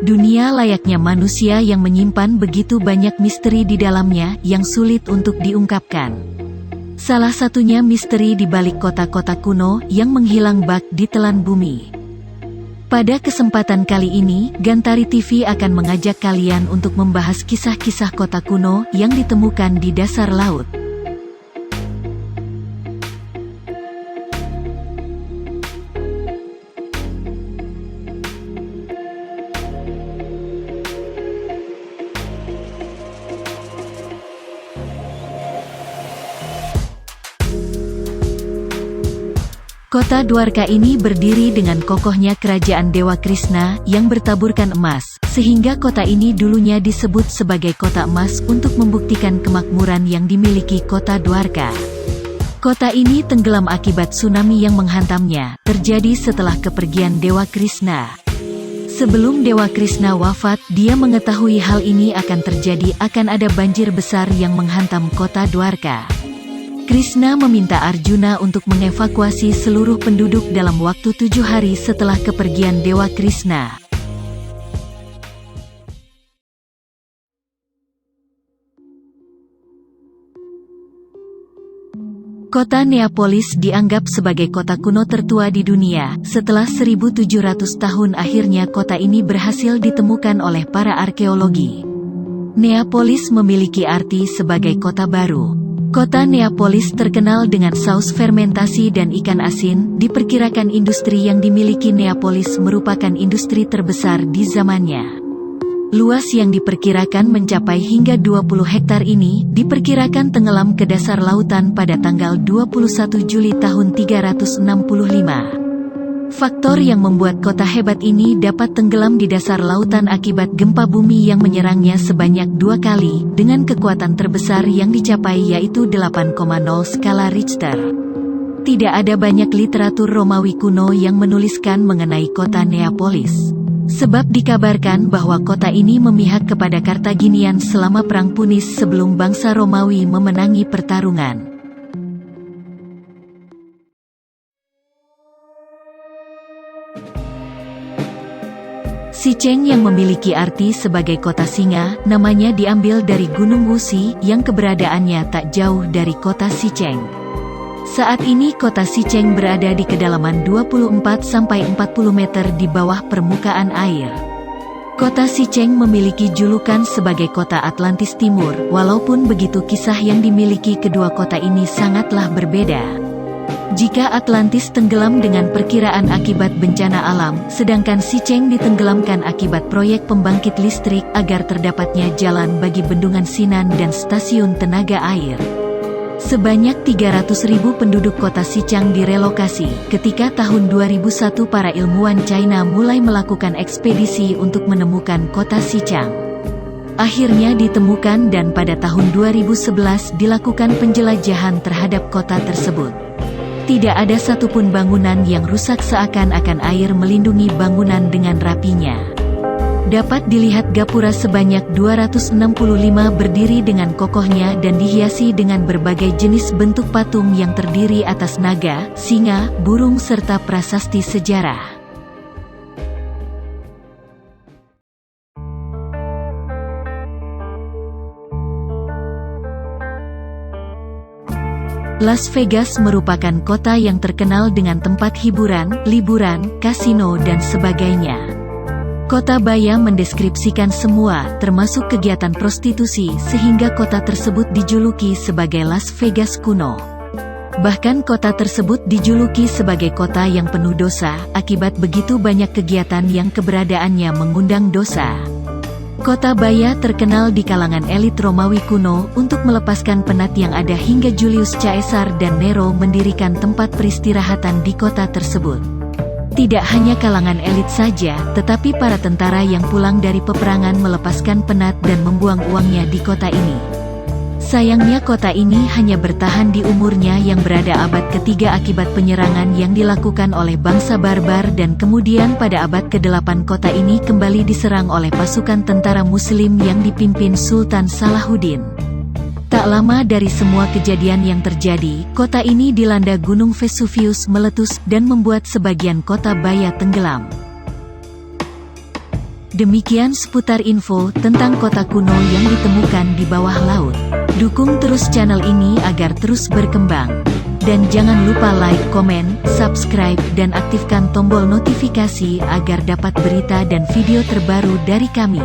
Dunia layaknya manusia yang menyimpan begitu banyak misteri di dalamnya yang sulit untuk diungkapkan. Salah satunya misteri di balik kota-kota kuno yang menghilang bak di telan bumi. Pada kesempatan kali ini, Gantari TV akan mengajak kalian untuk membahas kisah-kisah kota kuno yang ditemukan di dasar laut. Kota Dwarka ini berdiri dengan kokohnya kerajaan Dewa Krishna yang bertaburkan emas, sehingga kota ini dulunya disebut sebagai kota emas untuk membuktikan kemakmuran yang dimiliki kota Dwarka. Kota ini tenggelam akibat tsunami yang menghantamnya, terjadi setelah kepergian Dewa Krishna. Sebelum Dewa Krishna wafat, dia mengetahui hal ini akan terjadi, akan ada banjir besar yang menghantam kota Dwarka. Krishna meminta Arjuna untuk mengevakuasi seluruh penduduk dalam waktu 7 hari setelah kepergian Dewa Krishna. Kota Neapolis dianggap sebagai kota kuno tertua di dunia. Setelah 1700 tahun akhirnya kota ini berhasil ditemukan oleh para arkeologi. Neapolis memiliki arti sebagai kota baru. Kota Neapolis terkenal dengan saus fermentasi dan ikan asin. Diperkirakan industri yang dimiliki Neapolis merupakan industri terbesar di zamannya. Luas yang diperkirakan mencapai hingga 20 hektar ini, diperkirakan tenggelam ke dasar lautan pada tanggal 21 Juli tahun 365. Faktor yang membuat kota hebat ini dapat tenggelam di dasar lautan akibat gempa bumi yang menyerangnya sebanyak 2 kali, dengan kekuatan terbesar yang dicapai yaitu 8,0 skala Richter. Tidak ada banyak literatur Romawi kuno yang menuliskan mengenai kota Neapolis. Sebab dikabarkan bahwa kota ini memihak kepada Kartaginian selama Perang Punis sebelum bangsa Romawi memenangi pertarungan. Siceng yang memiliki arti sebagai kota singa, namanya diambil dari Gunung Wusi yang keberadaannya tak jauh dari kota Siceng. Saat ini kota Siceng berada di kedalaman 24-40 meter di bawah permukaan air. Kota Siceng memiliki julukan sebagai kota Atlantis Timur, walaupun begitu kisah yang dimiliki kedua kota ini sangatlah berbeda. Jika Atlantis tenggelam dengan perkiraan akibat bencana alam, sedangkan Siceng ditenggelamkan akibat proyek pembangkit listrik agar terdapatnya jalan bagi bendungan Sinan dan stasiun tenaga air. Sebanyak 300.000 penduduk kota Sicang direlokasi. Ketika tahun 2001 para ilmuwan China mulai melakukan ekspedisi untuk menemukan kota Sicang. Akhirnya ditemukan dan pada tahun 2011 dilakukan penjelajahan terhadap kota tersebut. Tidak ada satupun bangunan yang rusak, seakan-akan air melindungi bangunan dengan rapinya. Dapat dilihat gapura sebanyak 265 berdiri dengan kokohnya dan dihiasi dengan berbagai jenis bentuk patung yang terdiri atas naga, singa, burung serta prasasti sejarah. Las Vegas merupakan kota yang terkenal dengan tempat hiburan, liburan, kasino dan sebagainya. Kota Baya mendeskripsikan semua, termasuk kegiatan prostitusi, sehingga kota tersebut dijuluki sebagai Las Vegas kuno. Bahkan kota tersebut dijuluki sebagai kota yang penuh dosa, akibat begitu banyak kegiatan yang keberadaannya mengundang dosa. Kota Baya terkenal di kalangan elit Romawi kuno untuk melepaskan penat yang ada hingga Julius Caesar dan Nero mendirikan tempat peristirahatan di kota tersebut. Tidak hanya kalangan elit saja, tetapi para tentara yang pulang dari peperangan melepaskan penat dan membuang uangnya di kota ini. Sayangnya kota ini hanya bertahan di umurnya yang berada abad ketiga akibat penyerangan yang dilakukan oleh bangsa barbar, dan kemudian pada abad ke-8 kota ini kembali diserang oleh pasukan tentara muslim yang dipimpin Sultan Salahuddin. Tak lama dari semua kejadian yang terjadi, kota ini dilanda gunung Vesuvius meletus dan membuat sebagian kota Baya tenggelam. Demikian seputar info tentang kota kuno yang ditemukan di bawah laut. Dukung terus channel ini agar terus berkembang. Dan jangan lupa like, komen, subscribe, dan aktifkan tombol notifikasi agar dapat berita dan video terbaru dari kami.